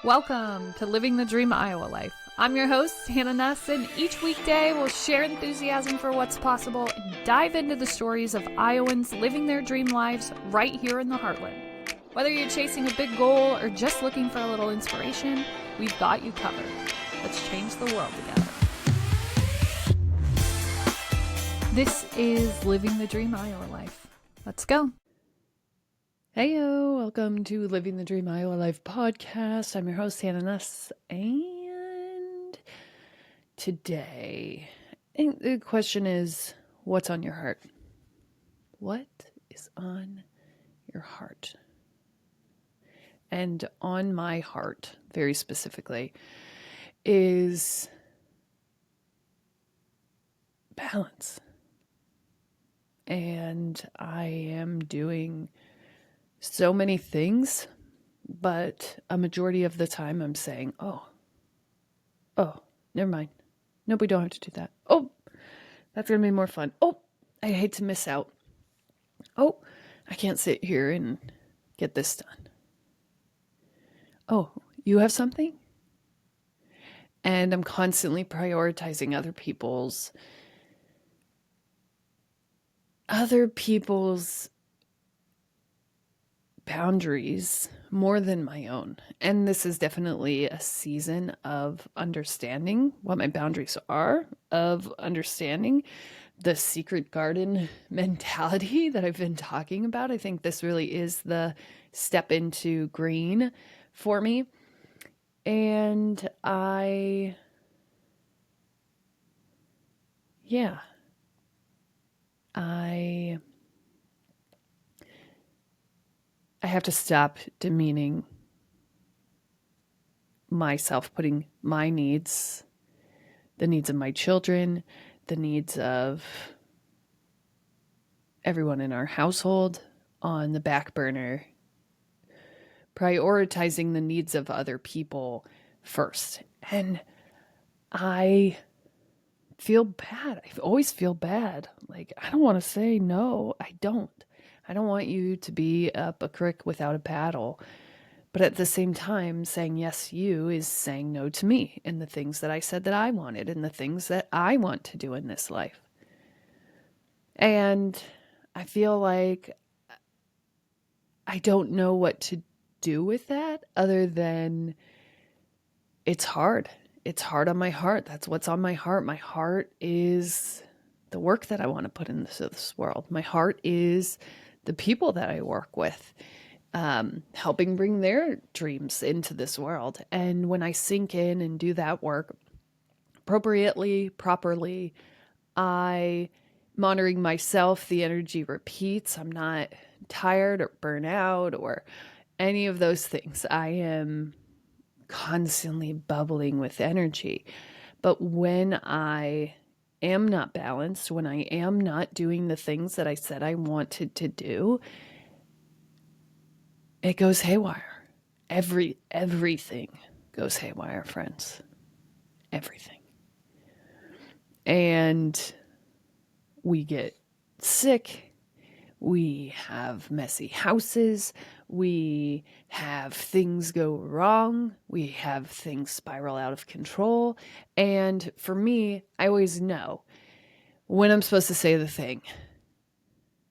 Welcome to Living the Dream Iowa Life. I'm your host, Hannah Nuss, and each weekday we'll share enthusiasm for what's possible and dive into the stories of Iowans living their dream lives right here in the heartland. Whether you're chasing a big goal or just looking for a little inspiration, we've got you covered. Let's change the world together. This is Living the Dream Iowa Life. Let's go. Heyo, welcome to Living the Dream Iowa Life podcast. I'm your host, Hannah Nuss, and today, the question is, what's on your heart? What is on your heart? And on my heart, very specifically, is balance. And I am doing so many things, but a majority of the time I'm saying, oh, never mind. Nope, we don't have to do that. Oh, that's going to be more fun. Oh, I hate to miss out. Oh, I can't sit here and get this done. Oh, you have something? And I'm constantly prioritizing other people's boundaries more than my own. And this is definitely a season of understanding what my boundaries are, of understanding the secret garden mentality that I've been talking about. I think this really is the step into green for me. And I have to stop demeaning myself, putting my needs, the needs of my children, the needs of everyone in our household on the back burner, prioritizing the needs of other people first. And I feel bad. I always feel bad. Like, I don't want to say no. I don't want you to be up a creek without a paddle. But at the same time, saying yes to you is saying no to me and the things that I said that I wanted and the things that I want to do in this life. And I feel like I don't know what to do with that other than it's hard. It's hard on my heart. That's what's on my heart. My heart is the work that I want to put into this world. My heart is the people that I work with, helping bring their dreams into this world. And when I sink in and do that work appropriately, properly, I monitoring myself, the energy repeats. I'm not tired or burnt out or any of those things. I am constantly bubbling with energy. But when I am not balanced, when I am not doing the things that I said I wanted to do, it goes haywire. Everything goes haywire, friends. Everything. And we get sick. We have messy houses. We have things go wrong. We have things spiral out of control. And for me, I always know when I'm supposed to say the thing.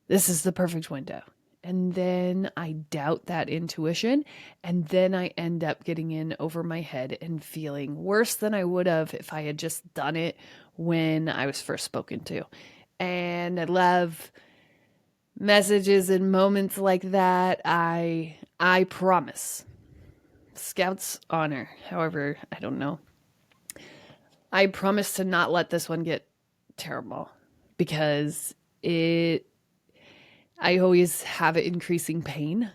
This is the perfect window. And then I doubt that intuition. And then I end up getting in over my head and feeling worse than I would have if I had just done it when I was first spoken to. And I love messages and moments like that. I promise. Scout's honor. However, I don't know. I promise to not let this one get terrible because I always have increasing pain.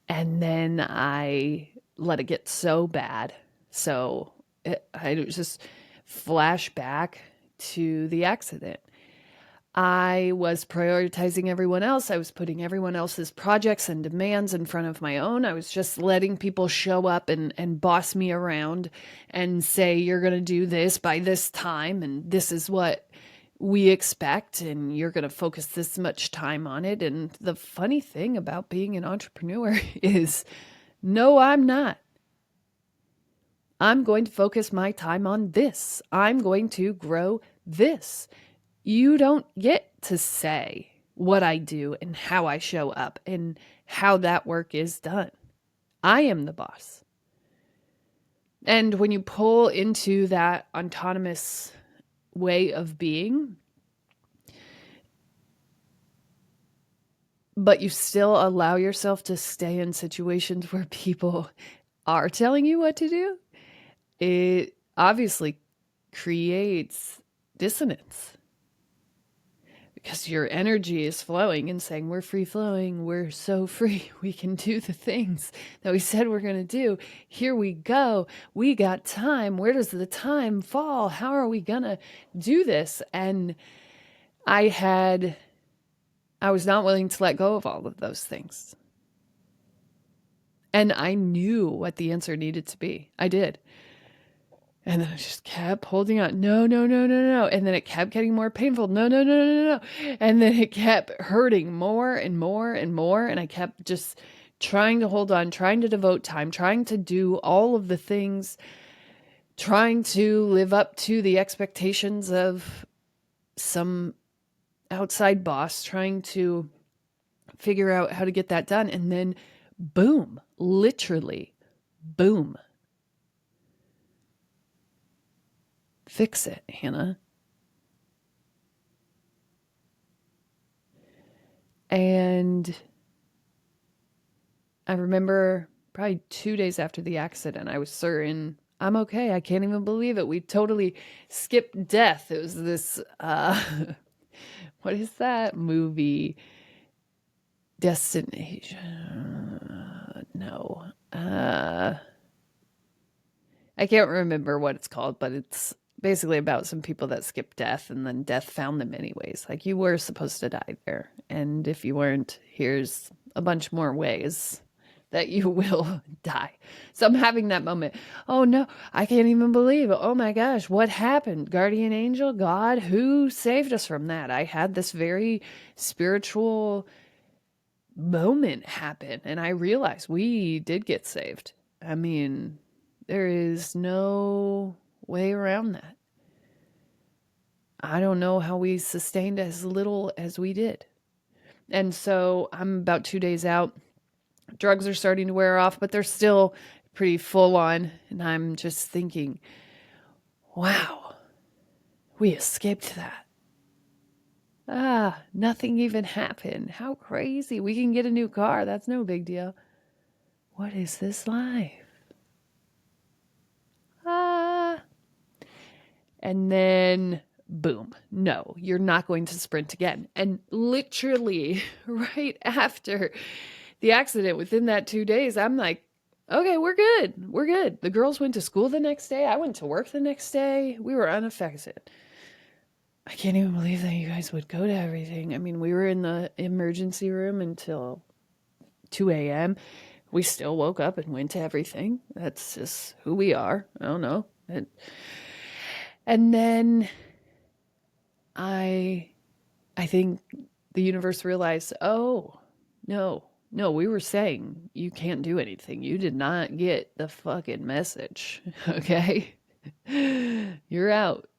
And then I let it get so bad. So I just flash back to the accident. I was prioritizing everyone else. I was putting everyone else's projects and demands in front of my own. I was just letting people show up and boss me around and say, you're going to do this by this time, and this is what we expect, and you're going to focus this much time on it. And the funny thing about being an entrepreneur is No, I'm not. I'm going to focus my time on this. I'm going to grow this. You don't get to say what I do and how I show up and how that work is done. I am the boss. And when you pull into that autonomous way of being, but you still allow yourself to stay in situations where people are telling you what to do, it obviously creates dissonance because your energy is flowing and saying, we're free flowing. We're so free. We can do the things that we said we're going to do. Here we go. We got time. Where does the time fall? How are we going to do this? And I was not willing to let go of all of those things. And I knew what the answer needed to be. I did. And then I just kept holding on. No, no, no, no, no. And then it kept getting more painful. No, no, no, no, no. And then it kept hurting more and more and more. And I kept just trying to hold on, trying to devote time, trying to do all of the things, trying to live up to the expectations of some outside boss, trying to figure out how to get that done. And then boom, literally, boom. Fix it, Hannah. And I remember probably 2 days after the accident, I was certain I'm okay. I can't even believe it. We totally skipped death. It was this, what is that movie? Destination. No. I can't remember what it's called, but it's basically about some people that skip death and then death found them anyways. Like you were supposed to die there. And if you weren't, here's a bunch more ways that you will die. So I'm having that moment. Oh no, I can't even believe it. Oh my gosh, what happened? Guardian angel, God, who saved us from that? I had this very spiritual moment happen and I realized we did get saved. I mean, there is no way around that. I don't know how we sustained as little as we did. And so I'm about 2 days out. Drugs are starting to wear off, but they're still pretty full on. And I'm just thinking, wow, we escaped that. Nothing even happened. How crazy. We can get a new car. That's no big deal. What is this life? And then boom, no, you're not going to sprint again. And literally right after the accident, within that 2 days, I'm like, okay, we're good. We're good. The girls went to school the next day. I went to work the next day. We were unaffected. I can't even believe that you guys would go to everything. I mean, we were in the emergency room until 2 a.m. We still woke up and went to everything. That's just who we are. I don't know. And then I think the universe realized, oh, no, we were saying you can't do anything. You did not get the fucking message. Okay? You're out.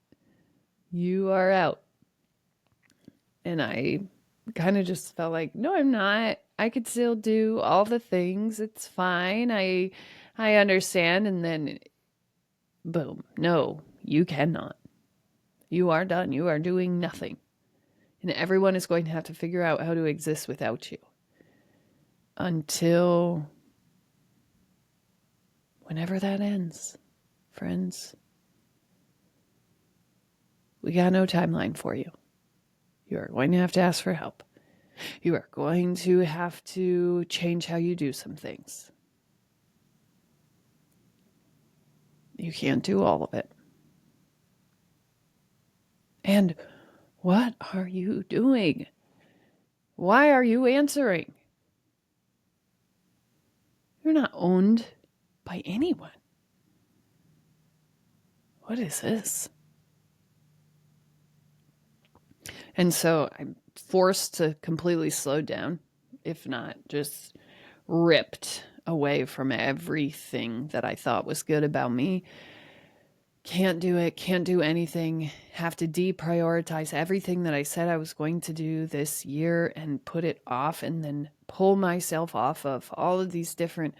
You are out. And I kind of just felt like, no, I'm not. I could still do all the things. It's fine. I understand. And then boom, no, you cannot. You are done. You are doing nothing. And everyone is going to have to figure out how to exist without you. Until whenever that ends, friends. We got no timeline for you. You are going to have to ask for help. You are going to have to change how you do some things. You can't do all of it. And what are you doing? Why are you answering? You're not owned by anyone. What is this? And so I'm forced to completely slow down, if not just ripped away from everything that I thought was good about me. Can't do it, can't do anything, have to deprioritize everything that I said I was going to do this year and put it off, and then pull myself off of all of these different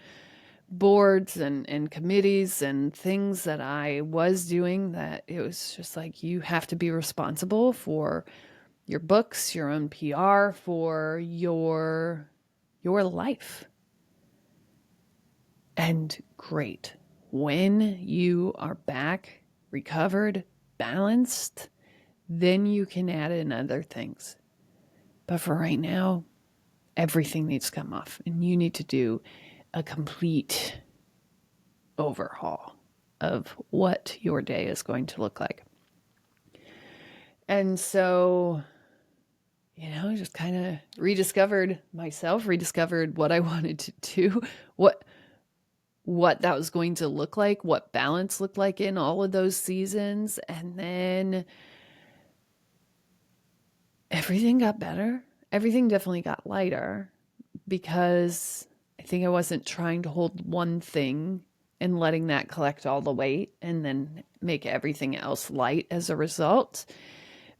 boards and committees and things that I was doing, that it was just like, you have to be responsible for your books, your own PR, for your life. And great. When you are back, recovered, balanced, then you can add in other things. But for right now, everything needs to come off, and you need to do a complete overhaul of what your day is going to look like. And so, just kind of rediscovered myself, rediscovered what I wanted to do, what that was going to look like, what balance looked like in all of those seasons. And then everything got better. Everything definitely got lighter, because I think I wasn't trying to hold one thing and letting that collect all the weight and then make everything else light as a result.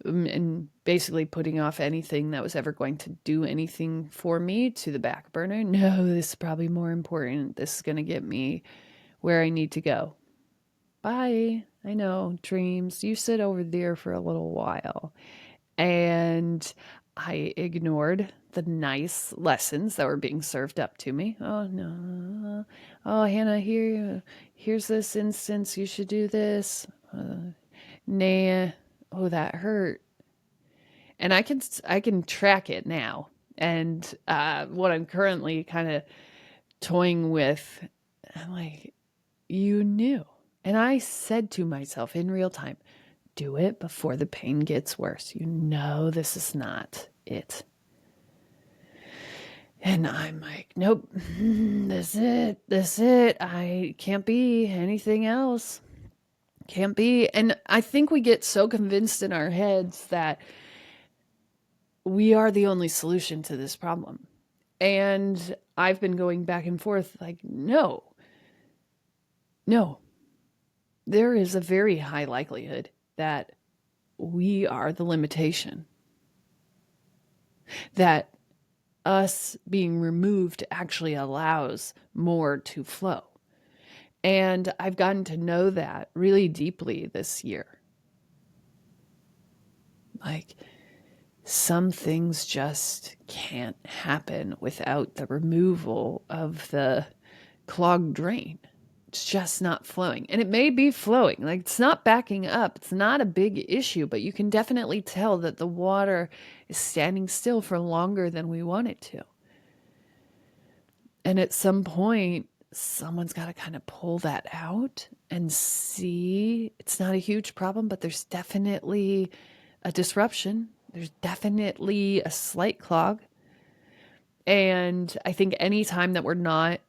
And basically putting off anything that was ever going to do anything for me to the back burner. No, this is probably more important. This is going to get me where I need to go. Bye. I know, dreams. You sit over there for a little while. And I ignored the nice lessons that were being served up to me. Oh, no. Oh, Hannah, here's this instance. You should do this. Nah. Oh, that hurt. And I can track it now. And what I'm currently kind of toying with, I'm like, you knew. And I said to myself in real time, do it before the pain gets worse. You know this is not it. And I'm like, nope, this is it. I can't be anything else. Can't be. And I think we get so convinced in our heads that we are the only solution to this problem. And I've been going back and forth like, no. There is a very high likelihood that we are the limitation. That us being removed actually allows more to flow. And I've gotten to know that really deeply this year. Like, some things just can't happen without the removal of the clogged drain. It's just not flowing. And it may be flowing. Like, it's not backing up. It's not a big issue, but you can definitely tell that the water is standing still for longer than we want it to. And at some point, someone's got to kind of pull that out and see. It's not a huge problem, but there's definitely a disruption. There's definitely a slight clog. And I think any time that we're not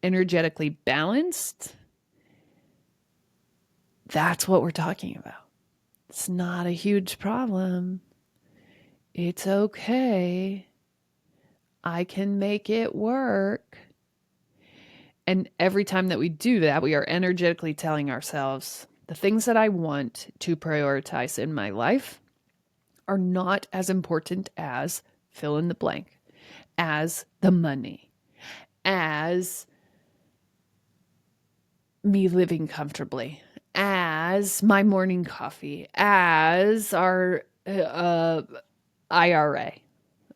energetically balanced, that's what we're talking about. It's not a huge problem. It's okay. I can make it work. And every time that we do that, we are energetically telling ourselves the things that I want to prioritize in my life are not as important as fill in the blank, as the money, as me living comfortably, as my morning coffee, as our IRA.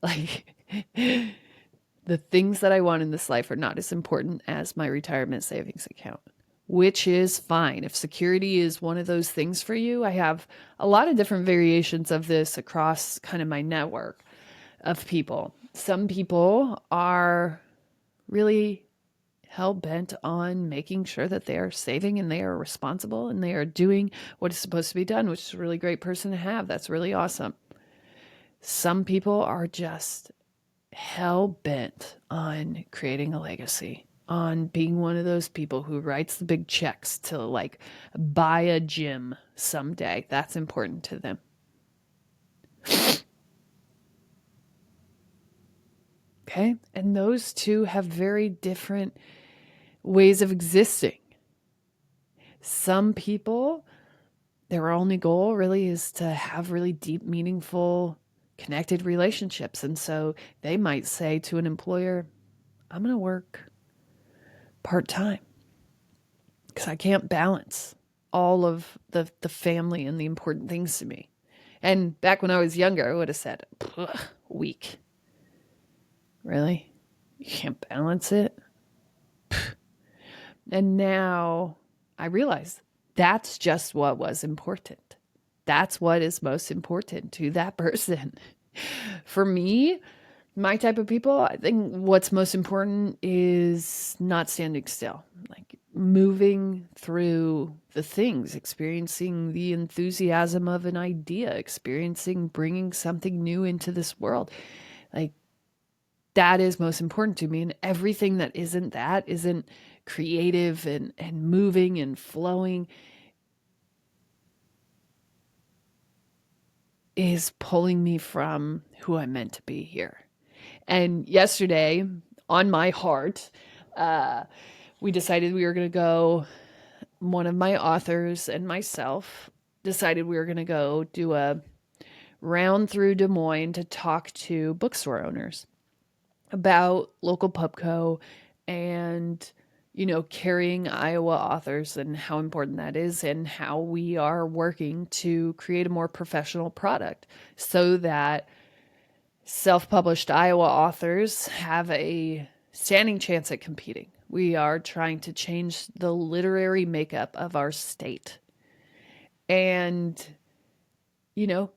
Like, the things that I want in this life are not as important as my retirement savings account, which is fine. If security is one of those things for you, I have a lot of different variations of this across kind of my network of people. Some people are really hell-bent on making sure that they are saving and they are responsible and they are doing what is supposed to be done, which is a really great person to have. That's really awesome. Some people are just hell-bent on creating a legacy, on being one of those people who writes the big checks to like buy a gym someday. That's important to them. Okay. And those two have very different ways of existing. Some people, their only goal really is to have really deep, meaningful, connected relationships. And so they might say to an employer, I'm going to work part time because I can't balance all of the family and the important things to me. And back when I was younger, I would have said, weak. Really? You can't balance it? And now I realize that's just what was important. That's what is most important to that person. For me, my type of people, I think what's most important is not standing still, like moving through the things, experiencing the enthusiasm of an idea, experiencing bringing something new into this world. Like that is most important to me. And everything that isn't creative and moving and flowing is pulling me from who I'm meant to be here. And yesterday, on my heart, we decided we were going to go, one of my authors and myself decided we were going to go do a round through Des Moines to talk to bookstore owners about local Pubco and, carrying Iowa authors and how important that is and how we are working to create a more professional product so that self-published Iowa authors have a standing chance at competing. We are trying to change the literary makeup of our state. And,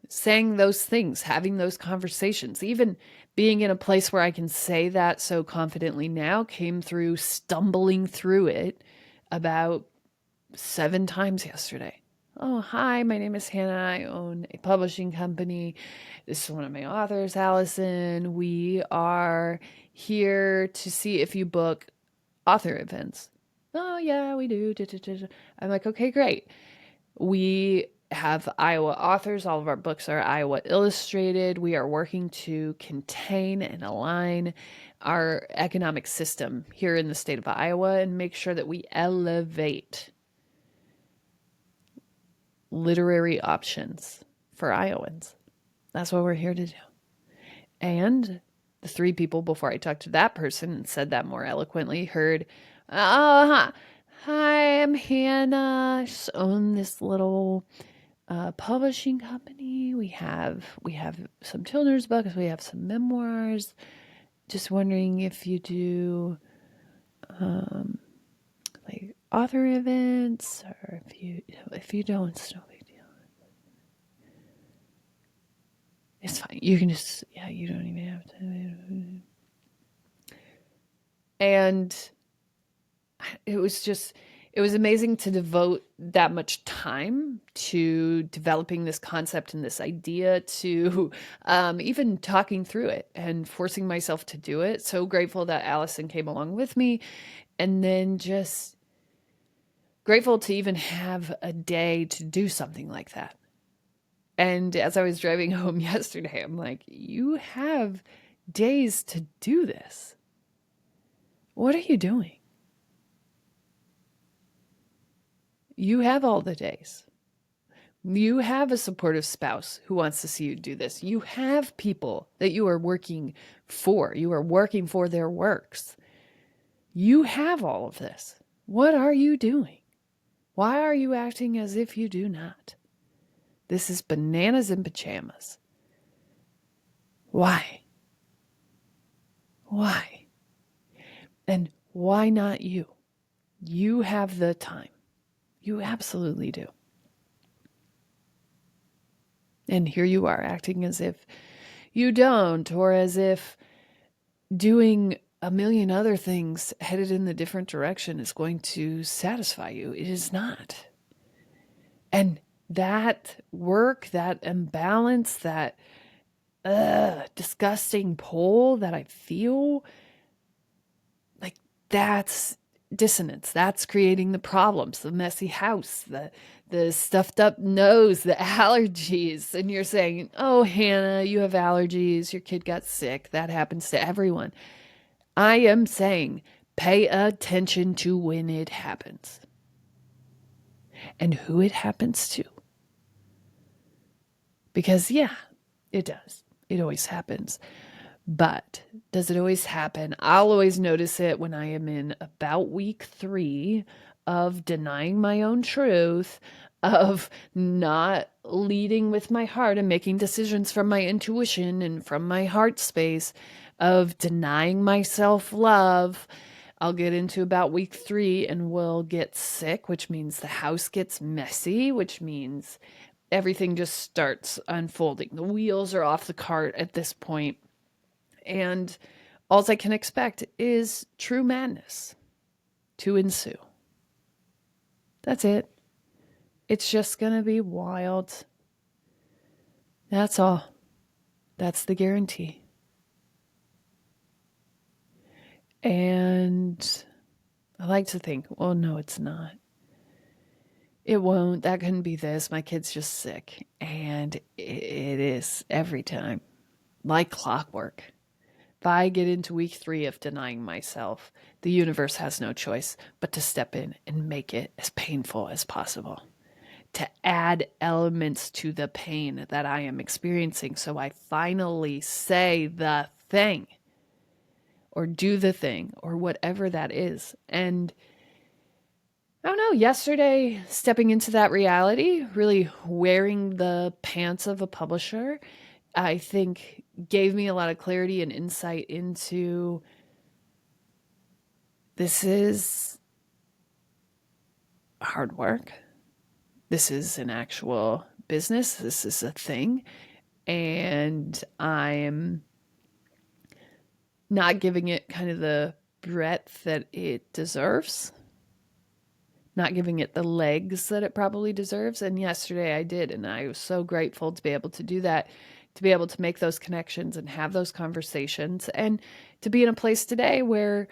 saying those things, having those conversations, even being in a place where I can say that so confidently now came through stumbling through it about 7 times yesterday. Oh, hi, my name is Hannah. I own a publishing company. This is one of my authors, Allison. We are here to see if you book author events. Oh, yeah, we do. I'm like, okay, great. We have Iowa authors. All of our books are Iowa illustrated. We are working to contain and align our economic system here in the state of Iowa and make sure that we elevate literary options for Iowans. That's what we're here to do. And the 3 people before I talked to that person and said that more eloquently heard, oh, hi, I'm Hannah. I just own this little publishing company. We have some children's books. We have some memoirs. Just wondering if you do like author events, or if you don't, it's no big deal. It's fine. You can just, you don't even have to. And it was amazing to devote that much time to developing this concept and this idea, to even talking through it and forcing myself to do it. So grateful that Allison came along with me, and then just grateful to even have a day to do something like that. And as I was driving home yesterday, I'm like, you have days to do this. What are you doing? You have all the days. You have a supportive spouse who wants to see you do this. You have people that you are working for. You are working for their works. You have all of this. What are you doing? Why are you acting as if you do not? This is bananas in pajamas. Why? Why? And why not you? You have the time. You absolutely do. And here you are acting as if you don't, or as if doing a million other things headed in the different direction is going to satisfy you. It is not. And that work, that imbalance, that disgusting pull that I feel, like that's dissonance. That's creating the problems, the messy house, the stuffed up nose, the allergies. And you're saying, oh, Hannah, you have allergies. Your kid got sick. That happens to everyone. I am saying pay attention to when it happens and who it happens to. Because, yeah, it does. It always happens. But does it always happen? I'll always notice it when I am in about week 3 of denying my own truth, of not leading with my heart and making decisions from my intuition and from my heart space, of denying myself love. I'll get into about week 3 and we'll get sick, which means the house gets messy, which means everything just starts unfolding. The wheels are off the cart at this point. And all I can expect is true madness to ensue. That's it. It's just going to be wild. That's all. That's the guarantee. And I like to think, well, no, it's not. It won't. That couldn't be this. My kid's just sick. And it is every time, like clockwork. If I get into week 3 of denying myself, the universe has no choice but to step in and make it as painful as possible, to add elements to the pain that I am experiencing. So I finally say the thing or do the thing or whatever that is. And I don't know, yesterday, stepping into that reality, really wearing the pants of a publisher, I think gave me a lot of clarity and insight into this is hard work. This is an actual business. This is a thing. And I'm not giving it kind of the breadth that it deserves, not giving it the legs that it probably deserves. And yesterday I did. And I was so grateful to be able to do that, to be able to make those connections and have those conversations, and to be in a place today where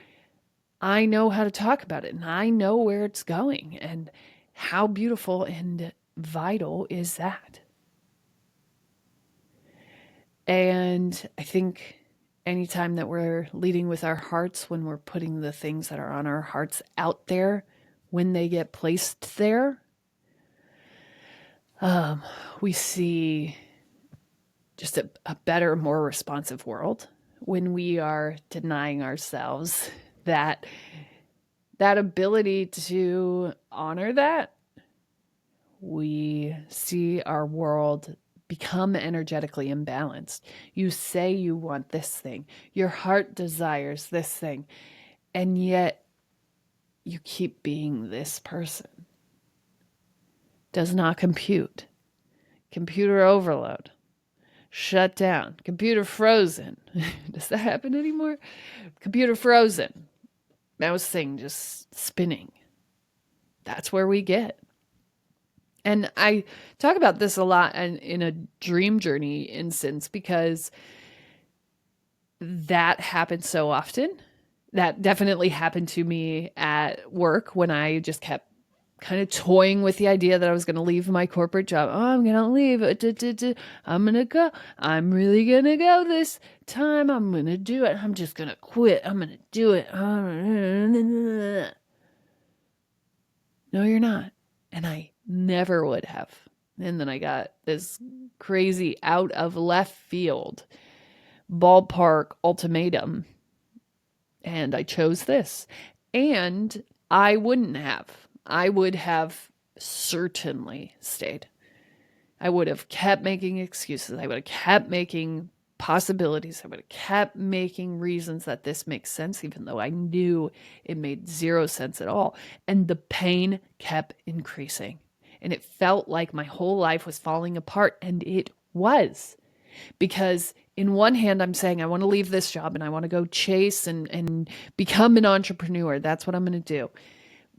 I know how to talk about it and I know where it's going. And how beautiful and vital is that? And I think anytime that we're leading with our hearts, when we're putting the things that are on our hearts out there, when they get placed there, we see just a better, more responsive world. When we are denying ourselves that ability to honor that, we see our world become energetically imbalanced. You say you want this thing, your heart desires this thing, and yet you keep being this person. Does not compute. Computer overload. Shut down. Computer frozen. Does that happen anymore? Computer frozen. Mouse thing just spinning. That's where we get. And I talk about this a lot in a dream journey instance, because that happens so often. That definitely happened to me at work when I just kept kind of toying with the idea that I was going to leave my corporate job. Oh, I'm going to leave. I'm going to go. I'm really going to go this time. I'm going to do it. I'm just going to quit. I'm going to do it. No, you're not. And I never would have. And then I got this crazy out of left field ballpark ultimatum. And I chose this. And I wouldn't have. I would have certainly stayed. I would have kept making excuses. I would have kept making possibilities. I would have kept making reasons that this makes sense, even though I knew it made zero sense at all. And the pain kept increasing. And it felt like my whole life was falling apart. And it was. Because in one hand, I'm saying I want to leave this job and I want to go chase and become an entrepreneur. That's what I'm going to do.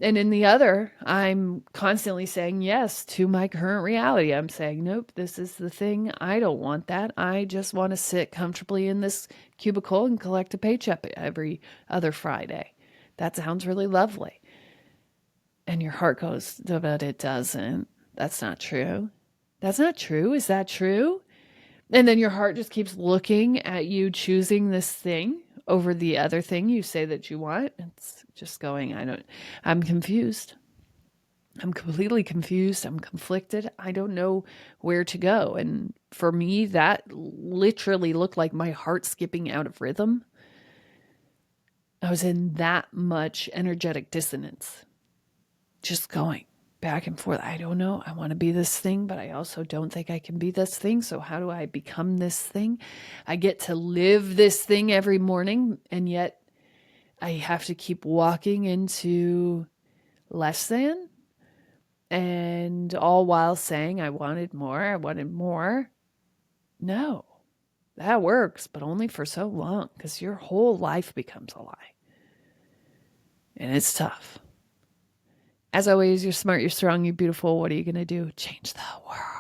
And in the other, I'm constantly saying yes to my current reality. I'm saying, nope, this is the thing. I don't want that. I just want to sit comfortably in this cubicle and collect a paycheck every other Friday. That sounds really lovely. And your heart goes, but it doesn't. That's not true. That's not true. Is that true? And then your heart just keeps looking at you choosing this thing over the other thing you say that you want. It's just going, I'm confused. I'm completely confused. I'm conflicted. I don't know where to go. And for me, that literally looked like my heart skipping out of rhythm. I was in that much energetic dissonance, just going back and forth. I don't know. I want to be this thing, but I also don't think I can be this thing. So how do I become this thing? I get to live this thing every morning, and yet I have to keep walking into less than, and all while saying I wanted more. I wanted more. No, that works, but only for so long, because your whole life becomes a lie. And it's tough. As always, you're smart, you're strong, you're beautiful. What are you going to do? Change the world.